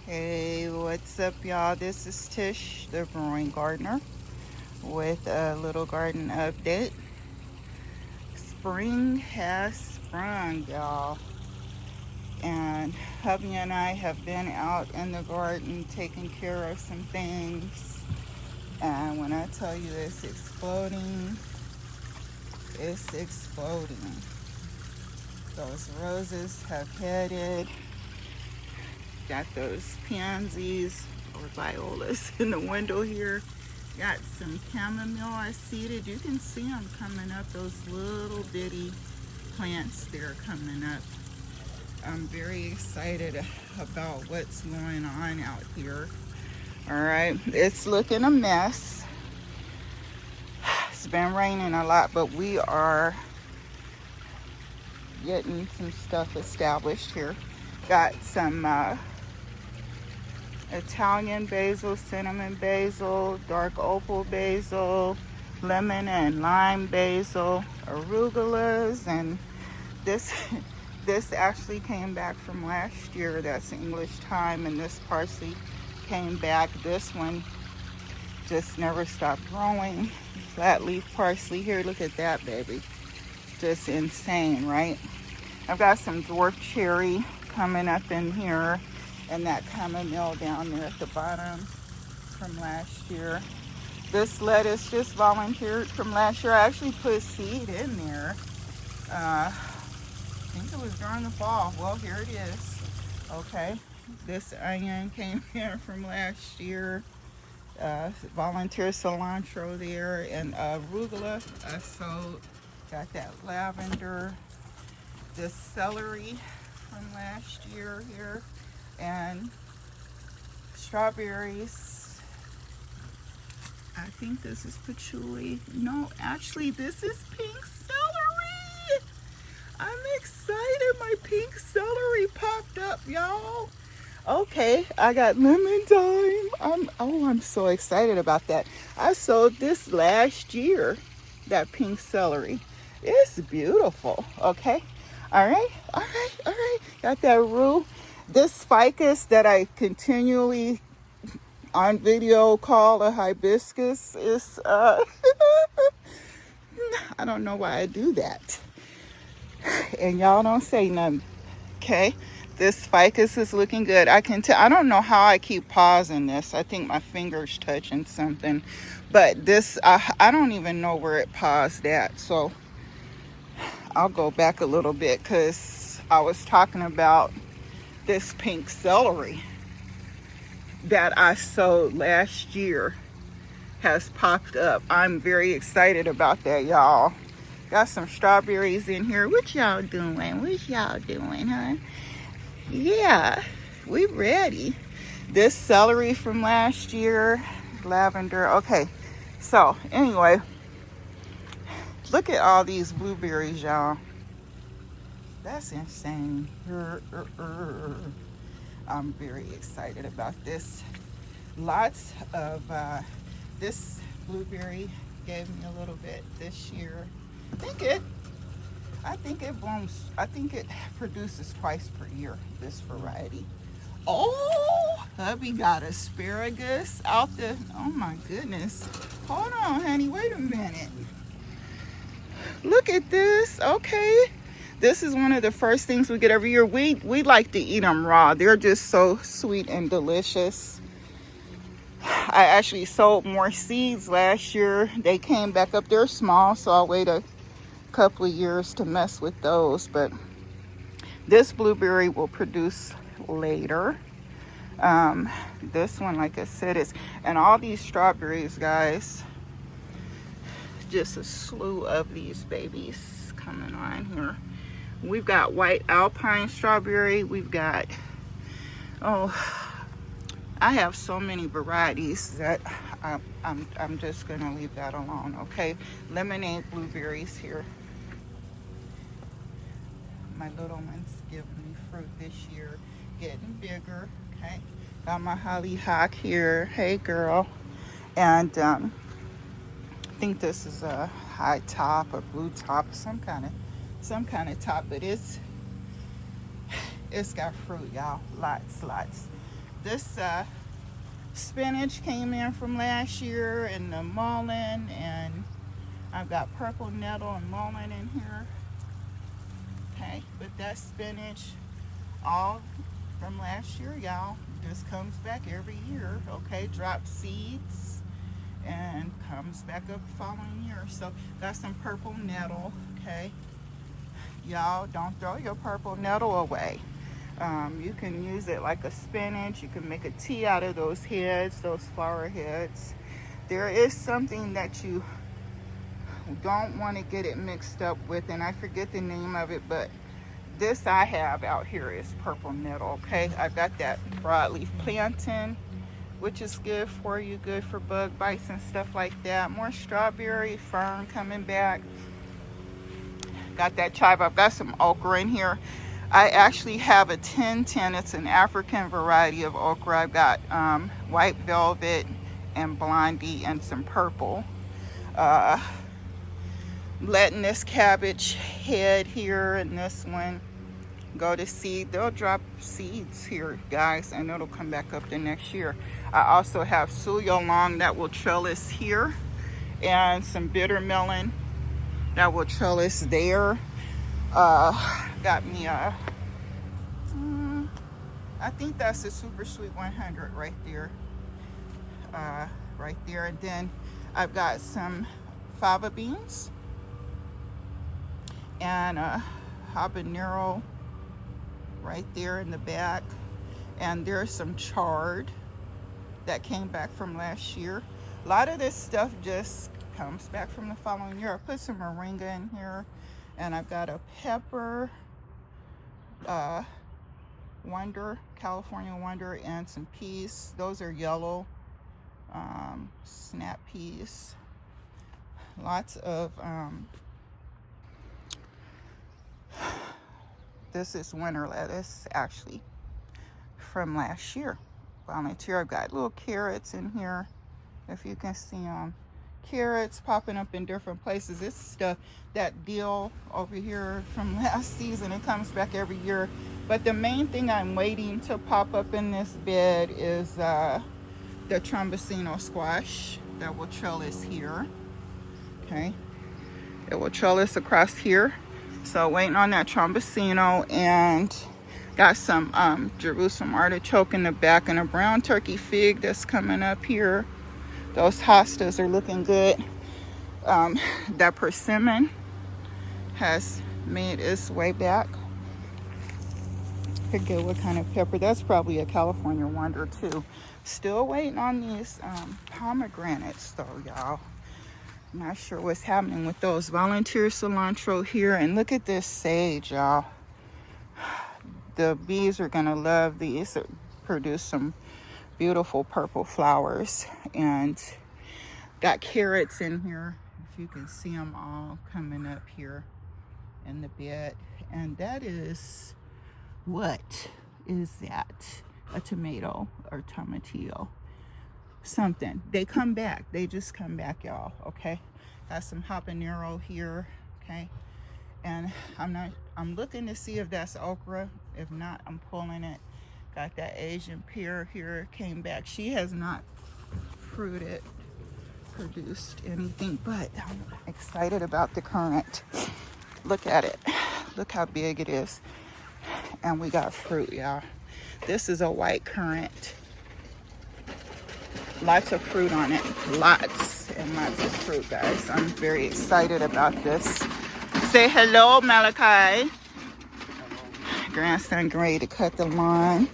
Hey, what's up, y'all? This is Tish, the growing gardener, with a little garden update. Spring has sprung, y'all, and hubby and I have been out in the garden taking care of some things. And when I tell you it's exploding. Those roses have headed. Got those pansies or violas in the window here. Got some chamomile I seeded. You can see them coming up, those little bitty plants they're coming up. I'm very excited about what's going on out here. All right, it's looking a mess. It's been raining a lot, but we are getting some stuff established here. Got some Italian basil, cinnamon basil, dark opal basil, lemon and lime basil, arugulas, and this this actually came back from last year. That's English thyme, and this parsley came back. This one just never stopped growing. Flat leaf parsley here. Look at that, baby. Just insane, right? I've got some dwarf cherry coming up in here, and that chamomile down there at the bottom from last year. This lettuce just volunteered from last year. I actually put seed in there. I think it was during the fall. Well, here it is. Okay. This onion came in from last year. Volunteer cilantro there, and arugula I sowed. Got that lavender. This celery from last year here, and strawberries. I think this is patchouli. No, actually this is pink celery. I'm excited. My pink celery popped up, y'all. Okay, I got lemon thyme. I'm so excited about that. I sowed this last year, that pink celery. It's beautiful. Okay. All right. Got that rue. This ficus that I continually on video call a hibiscus is I don't know why I do that. And y'all don't say nothing. Okay. This ficus is looking good. I can tell. I don't know how I keep pausing this. I think my finger's touching something. But this, I don't even know where it paused at. So I'll go back a little bit because I was talking about this pink celery that I sowed last year has popped up. I'm very excited about that, y'all. Got some strawberries in here. What y'all doing? Huh? Yeah, we ready. This celery from last year, lavender. Okay, so anyway, look at all these blueberries, y'all. That's insane. I'm very excited about this. Lots of this blueberry gave me a little bit this year. I think it blooms. I think it produces twice per year, this variety. Oh, hubby got asparagus out the, oh my goodness. Hold on, honey, wait a minute. Look at this. Okay. This is one of the first things we get every year. We like to eat them raw. They're just so sweet and delicious. I actually sold more seeds last year. They came back up. They're small, so I'll wait a couple of years to mess with those. But this blueberry will produce later. This one, like I said, is, and all these strawberries, guys, just a slew of these babies coming on here. We've got white alpine strawberry. We've got, I have so many varieties that I'm just gonna leave that alone. Okay, lemonade blueberries here. My little ones giving me fruit this year, getting bigger. Okay, got my hollyhock here. Hey, girl, and I think this is a high top, a blue top, some kind of top, but it's got fruit, y'all. Lots. This spinach came in from last year, and the mullein, and I've got purple nettle and mullein in here. Okay, but that spinach, all from last year, y'all. Just comes back every year. Okay, drops seeds and comes back up the following year. So got some purple nettle. Okay, y'all, don't throw your purple nettle away. You can use it like a spinach. You can make a tea out of those heads, those flower heads. There is something that you don't want to get it mixed up with, and I forget the name of it, but this I have out here is purple nettle. Okay, I've got that broadleaf plantain, which is good for you, good for bug bites and stuff like that. More strawberry fern coming back. Got that chive. I've got some okra in here. I actually have a 1010. It's an African variety of okra. I've got white velvet and blondie and some purple. Letting this cabbage head here and this one go to seed. They'll drop seeds here, guys, and it'll come back up the next year. I also have suyo long that will trellis here, and some bitter melon that will trellis there. Got me a, I think that's a super sweet 100 right there. Right there. And then I've got some fava beans and a habanero right there in the back. And there's some chard that came back from last year. A lot of this stuff just comes back from the following year. I put some moringa in here, and I've got a pepper, wonder, California wonder, and some peas. Those are yellow snap peas. Lots of this is winter lettuce, actually, from last year. Volunteer. I've got little carrots in here, if you can see them. Carrots popping up in different places. This stuff, that dill over here from last season, it comes back every year. But the main thing I'm waiting to pop up in this bed is the trombosino squash that will trellis here. Okay, it will trellis across here. So waiting on that trombosino, and got some Jerusalem artichoke in the back, and a brown turkey fig that's coming up here. Those hostas are looking good. That persimmon has made its way back. Forget what kind of pepper. That's probably a California wonder too. Still waiting on these pomegranates though, y'all. Not sure what's happening with those. Volunteer cilantro here, and look at this sage, y'all. The bees are gonna love these. It produce some beautiful purple flowers. And got carrots in here, if you can see them all coming up here in the bed. And that is, what is that? A tomato or tomatillo, something. They come back. They just come back, y'all. Okay, got some habanero here. Okay, and I'm looking to see if that's okra. If not, I'm pulling it. Got that Asian pear here, came back. She has not produced anything, but I'm excited about the currant. Look at it. Look how big it is. And we got fruit, y'all. This is a white currant. Lots of fruit on it. Lots and lots of fruit, guys. I'm very excited about this. Say hello, Malachi. Grandson ready to cut the lawn.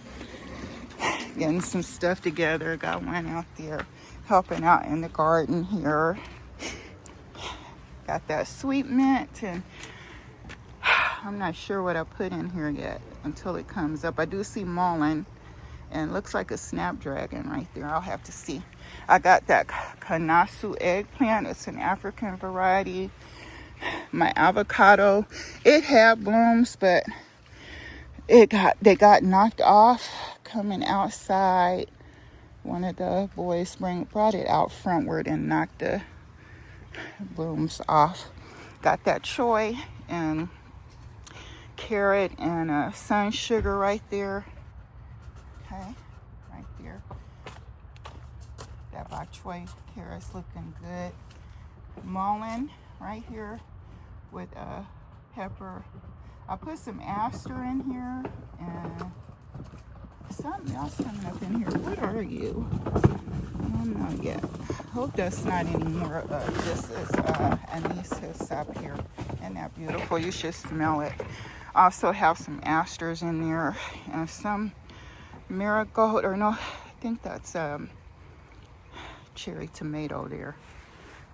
Getting some stuff together. Got one out there helping out in the garden here. Got that sweet mint, and I'm not sure what I put in here yet until it comes up. I do see mullein, and looks like a snapdragon right there. I'll have to see. I got that Kanasu eggplant. It's an African variety. My avocado, it had blooms, but they got knocked off coming outside. One of the boys brought it out frontward and knocked the blooms off. Got that choy and carrot and sun sugar right there. Okay, right right there. That bok choy carrot's looking good. Mullein right here with a pepper. I put some aster in here and something else coming up in here. What are you? I don't know yet. Hope that's not any more. This is anise hyssop here. Isn't that beautiful? You should smell it. Also have some asters in there and some marigold, or no, I think that's cherry tomato there.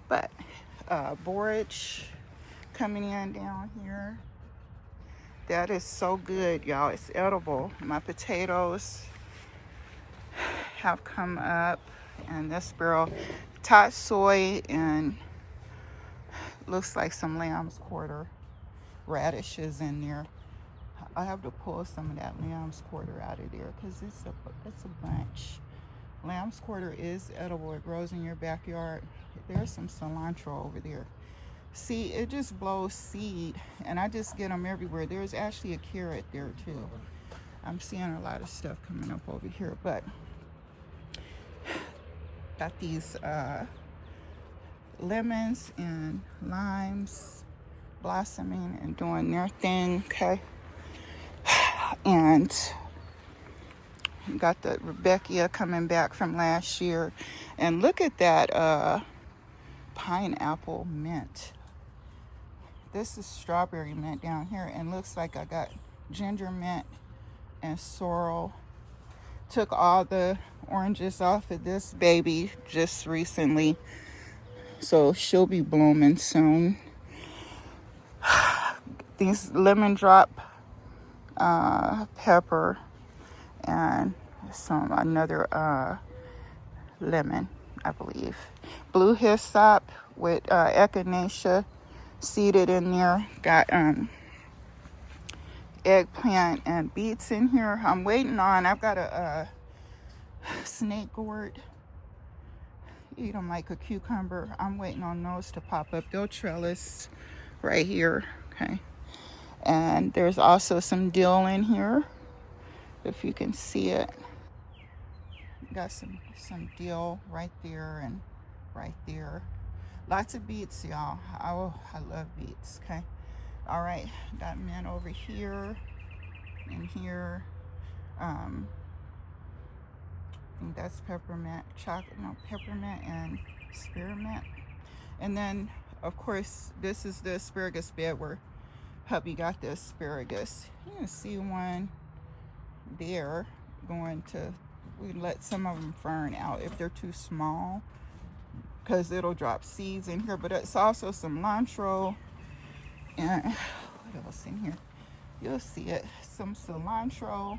But borage coming in down here. That is so good, y'all. It's edible. My potatoes have come up, and this barrel tot soy and looks like some lamb's quarter radishes in there. I have to pull some of that lamb's quarter out of there because it's a bunch. Lamb's quarter is edible. It grows in your backyard. There's some cilantro over there. See, it just blows seed, and I just get them everywhere. There's actually a carrot there too. I'm seeing a lot of stuff coming up over here, but got these lemons and limes blossoming and doing their thing, okay? And got the Rebecca coming back from last year. And look at that pineapple mint. This is strawberry mint down here, and looks like I got ginger mint and sorrel. Took all the oranges off of this baby just recently, so she'll be blooming soon. These lemon drop pepper and another lemon, I believe. Blue hyssop with echinacea seeded in there. Got eggplant and beets in here. I'm waiting on, I've got a snake gourd. Eat them like a cucumber. I'm waiting on those to pop up. They'll trellis right here, okay? And there's also some dill in here, if you can see it. Got some dill right there and right there. Lots of beets, y'all. I love beets, okay? All right, got mint over here and here. I think that's peppermint, peppermint and spearmint. And then, of course, this is the asparagus bed where hubby got the asparagus. You can see one there going to, we let some of them fern out if they're too small, because it'll drop seeds in here. But it's also some cilantro and what else in here? You'll see it. Some cilantro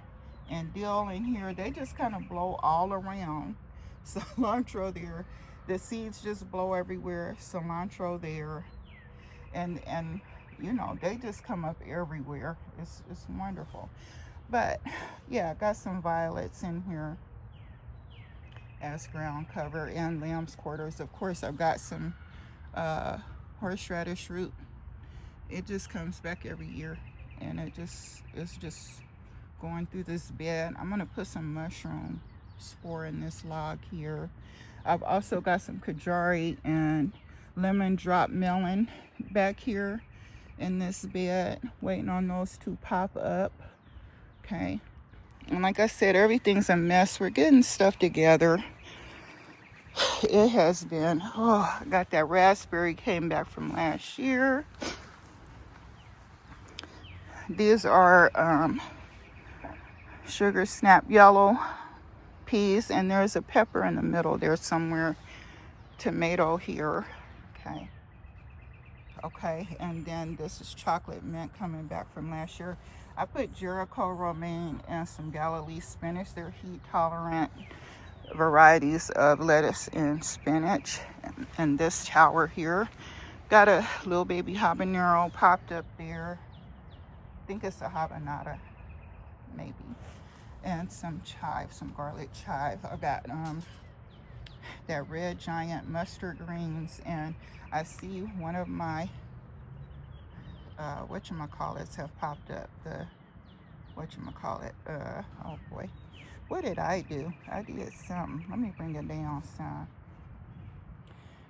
and dill in here. They just kind of blow all around. Cilantro there. The seeds just blow everywhere. Cilantro there. And you know, they just come up everywhere. It's wonderful. But yeah, I got some violets in here as ground cover and lamb's quarters. Of course, I've got some horseradish root. It just comes back every year, and it's just going through this bed. I'm gonna put some mushroom spore in this log here. I've also got some kajari and lemon drop melon back here in this bed, waiting on those to pop up, okay? And like I said, everything's a mess. We're getting stuff together. It has been, I got that raspberry, came back from last year. These are sugar snap yellow peas, and there's a pepper in the middle there somewhere. Tomato here, okay. And then this is chocolate mint coming back from last year. I put Jericho romaine and some Galilee spinach. They're heat tolerant varieties of lettuce and spinach. And this tower here, got a little baby habanero popped up there. I think it's a habanada, maybe. And some chive, some garlic chive. I got that red giant mustard greens, and I see one of my whatchamacallits have popped up. The oh boy, What did I do? I did something. Let me bring it down some.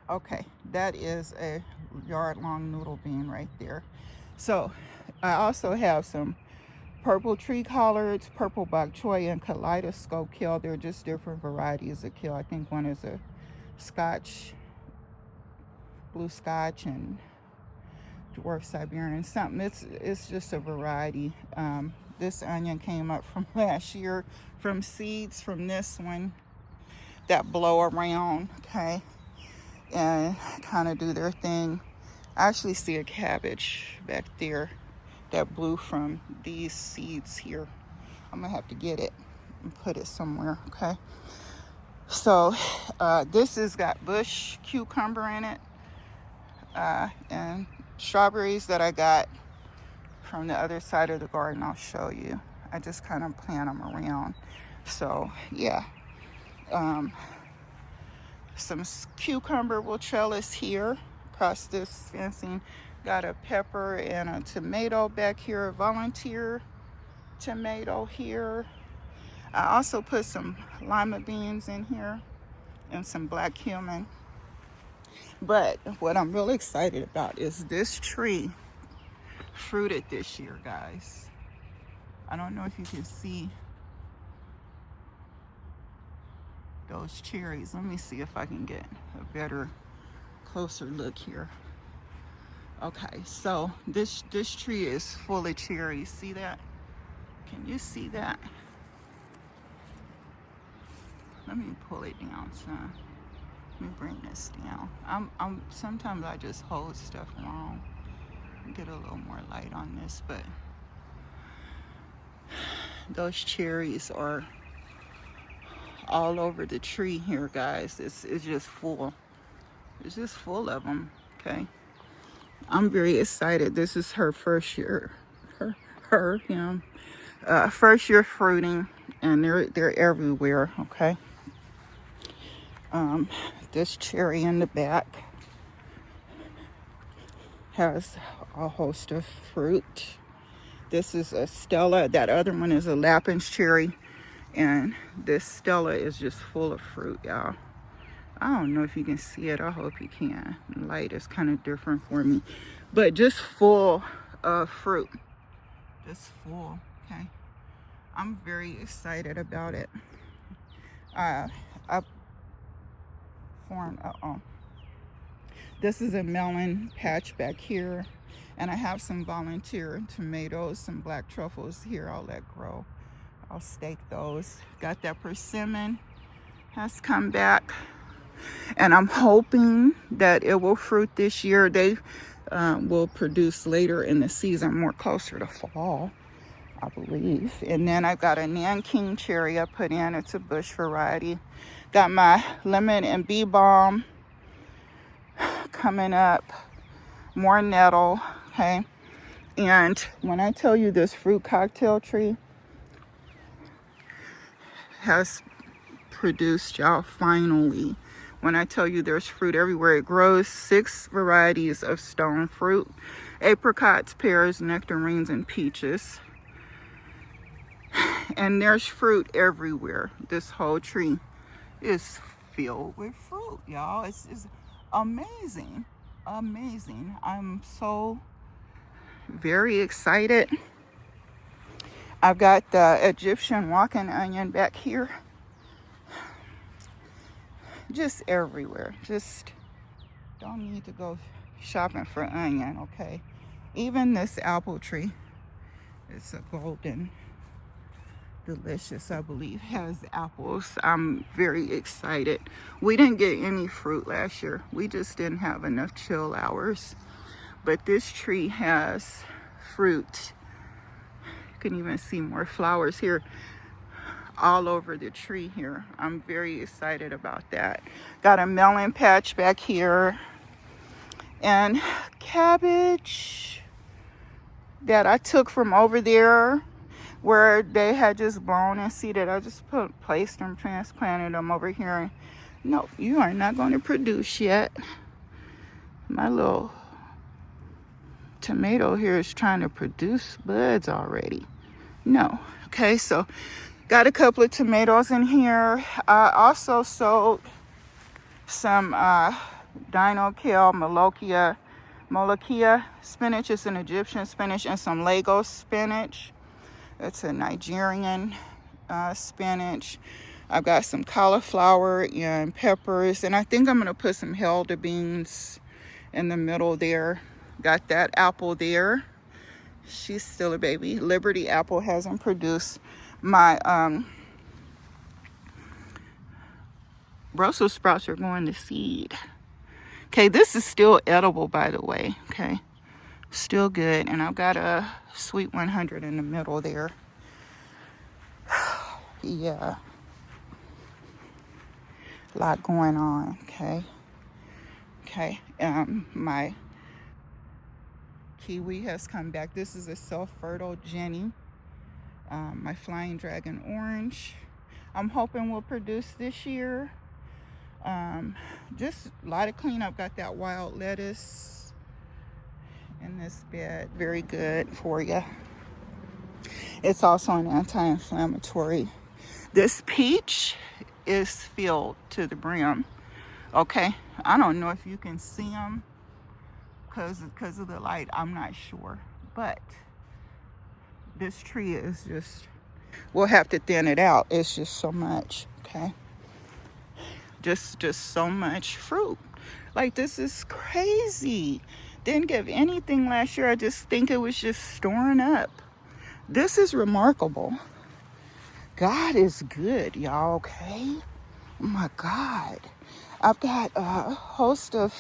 Okay, that is a yard-long noodle bean right there. So I also have some purple tree collards, purple bok choy, and kaleidoscope kale. They're just different varieties of kale. I think one is a Scotch, blue Scotch, and dwarf Siberian, something. It's just a variety. This onion came up from last year from seeds from this one that blow around, okay, and kind of do their thing. I actually see a cabbage back there that blew from these seeds here. I'm gonna have to get it and put it somewhere, okay? So this has got bush cucumber in it, and strawberries that I got from the other side of the garden. I'll show you. I just kind of plant them around. So yeah, some cucumber will trellis here across this fencing. Got a pepper and a tomato back here, a volunteer tomato here. I also put some lima beans in here and some black cumin. But what I'm really excited about is this tree fruited this year, guys. I don't know if you can see those cherries. Let me see if I can get a better, closer look here. Okay, so this tree is full of cherries. See that? Can you see that? Let me pull it down, son. Let me bring this down. Sometimes I just hold stuff wrong. Get a little more light on this, but those cherries are all over the tree here, guys. It's just full. It's just full of them. Okay, I'm very excited. This is her first year, first year fruiting, and they're everywhere. Okay. This cherry in the back has a host of fruit. This is a Stella. That other one is a Lapins cherry, and this Stella is just full of fruit, y'all. I don't know if you can see it. I hope you can. The light is kind of different for me, but just full of fruit. Just full. Okay, I'm very excited about it. I formed. This is a melon patch back here, and I have some volunteer tomatoes, some black truffles here. I'll let grow. I'll stake those. Got that persimmon has come back, and I'm hoping that it will fruit this year. They will produce later in the season, more closer to fall, I believe. And then I've got a Nanking cherry I put in. It's a bush variety. Got my lemon and bee balm coming up. More nettle, okay? And when I tell you this fruit cocktail tree has produced, y'all, finally. When I tell you there's fruit everywhere, it grows 6 varieties of stone fruit: apricots, pears, nectarines, and peaches. And there's fruit everywhere. This whole tree is filled with fruit, y'all. It's amazing. Amazing. I'm so very excited. I've got the Egyptian walking onion back here. Just everywhere. Just don't need to go shopping for onion, okay? Even this apple tree, it's a golden delicious, I believe, has apples. I'm very excited. We didn't get any fruit last year. We just didn't have enough chill hours. But this tree has fruit. You can even see more flowers here all over the tree here. I'm very excited about that. Got a melon patch back here, and cabbage that I took from over there where they had just blown and seeded. I just placed them, transplanted them over here. No, you are not going to produce yet. My little tomato here is trying to produce buds already. No. Okay, so Got a couple of tomatoes in here. I also sold some Dino Kale Molokia spinach. It's an Egyptian spinach, and some Lagos spinach. It's a Nigerian spinach. I've got some cauliflower and peppers, and I think I'm gonna put some Helder beans in the middle there. Got that apple there. She's still a baby. Liberty Apple hasn't produced. My Brussels sprouts are going to seed. Okay, this is still edible, by the way. Okay, still good. And I've got a Sweet 100 in the middle there. Yeah, a lot going on. Okay. My kiwi has come back. This is a self-fertile Jenny. My Flying Dragon Orange, I'm hoping will produce this year. Just a lot of cleanup. Got that wild lettuce in this bed. Very good for you. It's also an anti-inflammatory. This peach is filled to the brim. Okay, I don't know if you can see them because of the light. I'm not sure, but this tree is just, we'll have to thin it out. It's just so much. Okay, just so much fruit. Like, this is crazy. Didn't give anything last year. I just think it was just storing up. This is remarkable. God is good, y'all. Okay, oh my God. I've got a host of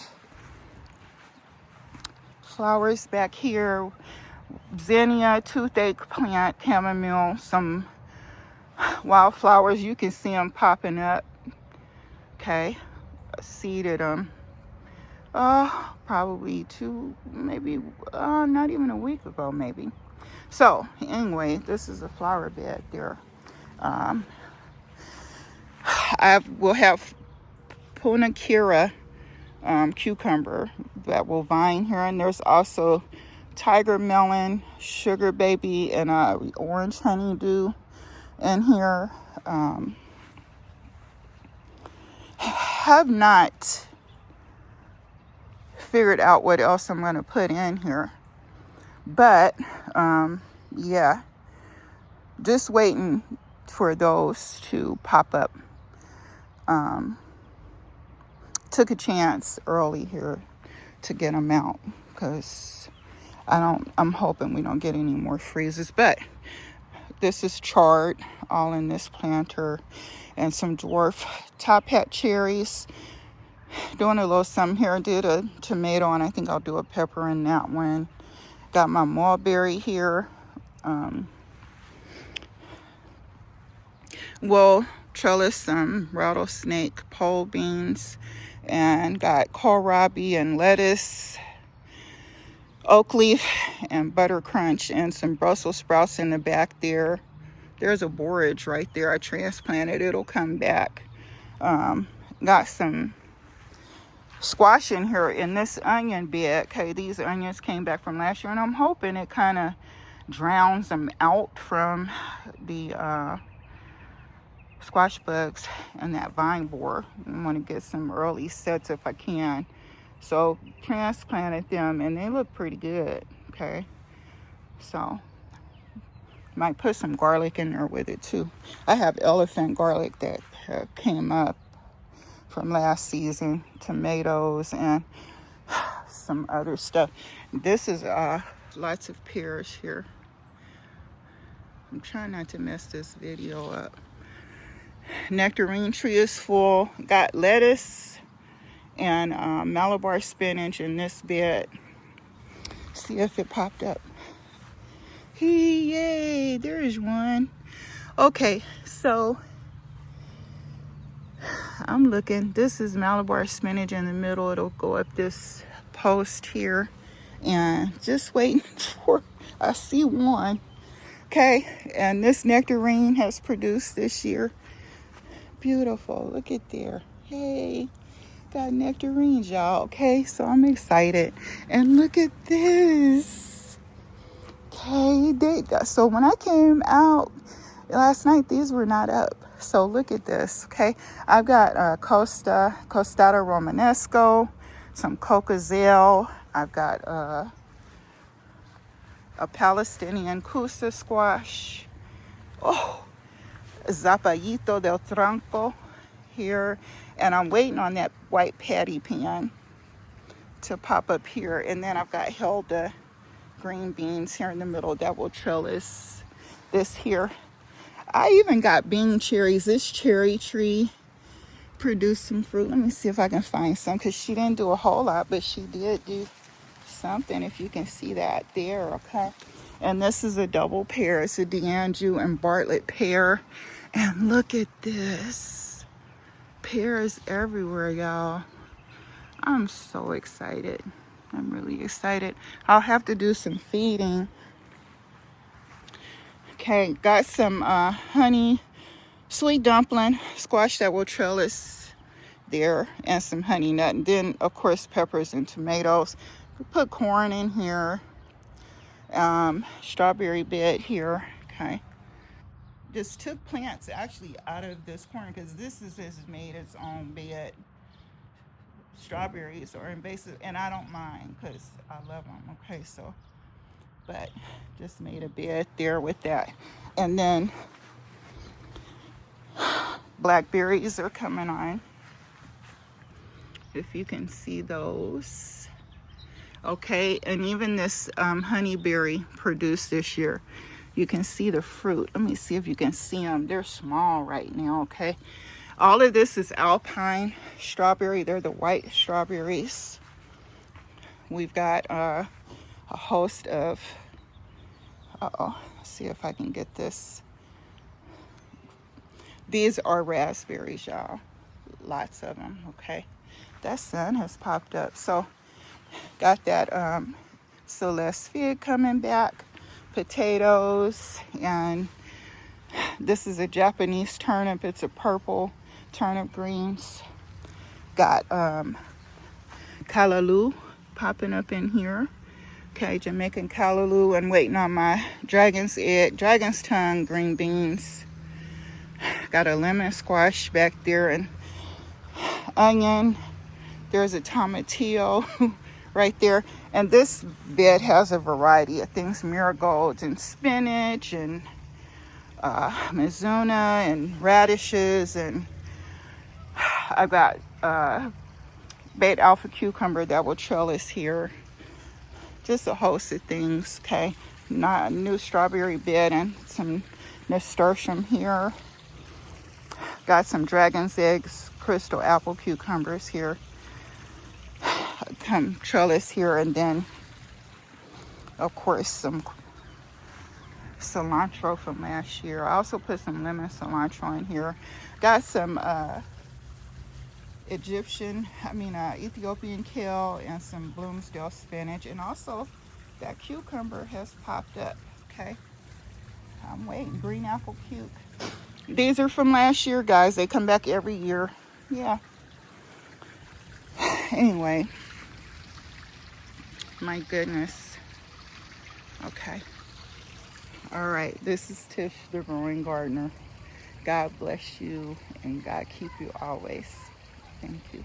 flowers back here. Zinnia, toothache plant, chamomile, some wildflowers. You can see them popping up. Okay, I seeded them. Probably not even a week ago, maybe. So anyway, this is a flower bed there. I will have Punakira cucumber that will vine here, and there's also tiger melon, sugar baby, and orange honeydew in here. Have not figured out what else I'm going to put in here, but yeah, just waiting for those to pop up. Took a chance early here to get them out because I'm hoping we don't get any more freezes. But this is chard all in this planter, and some dwarf top hat cherries. Doing a little something here. Did a tomato, and I think I'll do a pepper in that one. Got my mulberry here. We'll trellis some rattlesnake pole beans, and got kohlrabi and lettuce, oak leaf and butter crunch, and some Brussels sprouts in the back there. There's a borage right there. I transplanted. It'll come back. Got some squash in here in this onion bed. Okay, these onions came back from last year, and I'm hoping it kind of drowns them out from the squash bugs and that vine borer. I want to get some early sets if I can. So transplanted them, and they look pretty good. Okay, so might put some garlic in there with it too. I have elephant garlic that came up from last season, tomatoes, and some other stuff. This is lots of pears here. I'm trying not to mess this video up. Nectarine tree is full. Got lettuce and Malabar spinach in this bed. See if it popped up. Yay, there is one. Okay, so I'm looking. This is Malabar spinach in the middle. It'll go up this post here, and just waiting for, I see one. Okay, and this nectarine has produced this year. Beautiful. Look at there. Hey, got nectarines, y'all. Okay, so I'm excited. And look at this. Okay, so when I came out Last night, these were not up. So look at this, okay? I've got Costata Romanesco, some Cocozelle. I've got a Palestinian Kusa squash. Oh, Zapallito del Tronco here. And I'm waiting on that white patty pan to pop up here. And then I've got Hilda green beans here in the middle that will trellis this here. I even got bean cherries. This cherry tree produced some fruit. Let me see if I can find some, because she didn't do a whole lot, but she did do something, if you can see that there, okay? And this is a double pear. It's a D'Anjou and Bartlett pear. And look at this. Pears everywhere, y'all. I'm so excited. I'm really excited. I'll have to do some feeding. Okay, got some honey sweet dumpling squash that will trellis there, and some honey nut, and then of course peppers and tomatoes. We put corn in here, strawberry bed here. Okay, just took plants actually out of this corn, because this has made its own bed. Strawberries are invasive, and I don't mind because I love them. Okay, so but just made a bed there with that. And then blackberries are coming on, if you can see those. Okay, and even this honeyberry produced this year. You can see the fruit. Let me see if you can see them. They're small right now, okay? All of this is alpine strawberry. They're the white strawberries. We've got a host of, let's see if I can get this. These are raspberries, y'all. Lots of them, okay? That sun has popped up. So got that Celeste fig coming back, potatoes, and this is a Japanese turnip. It's a purple turnip greens. Got callaloo popping up in here. Okay, Jamaican callaloo. And waiting on my dragon's tongue green beans. Got a lemon squash back there, and onion. There's a tomatillo right there. And this bed has a variety of things: marigolds and spinach and mizuna and radishes, and I've got baked alpha cucumber that will trellis here. Just a host of things, okay? Not a new strawberry bed and some nasturtium here. Got some dragon's eggs, crystal apple cucumbers here. Come trellis here, and then of course some cilantro from last year. I also put some lemon cilantro in here. Got some Ethiopian kale and some Bloomsdale spinach, and also that cucumber has popped up. Okay, I'm waiting. Green apple cuke. These are from last year, guys. They come back every year. Yeah. Anyway, my goodness. Okay. All right. This is Tish, the growing gardener. God bless you, and God keep you always. Thank you.